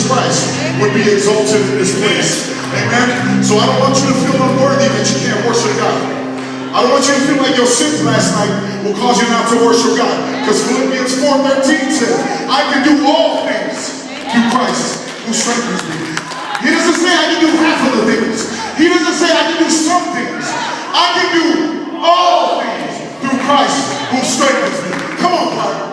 Jesus Christ would be exalted in this place. Amen. So I don't want you to feel unworthy that you can't worship God. I don't want you to feel like your sins last night will cause you not to worship God. Because Philippians 4:13 says, I can do all things through Christ who strengthens me. He doesn't say I can do half of the things. He doesn't say I can do some things. I can do all things through Christ who strengthens me. Come on, Father.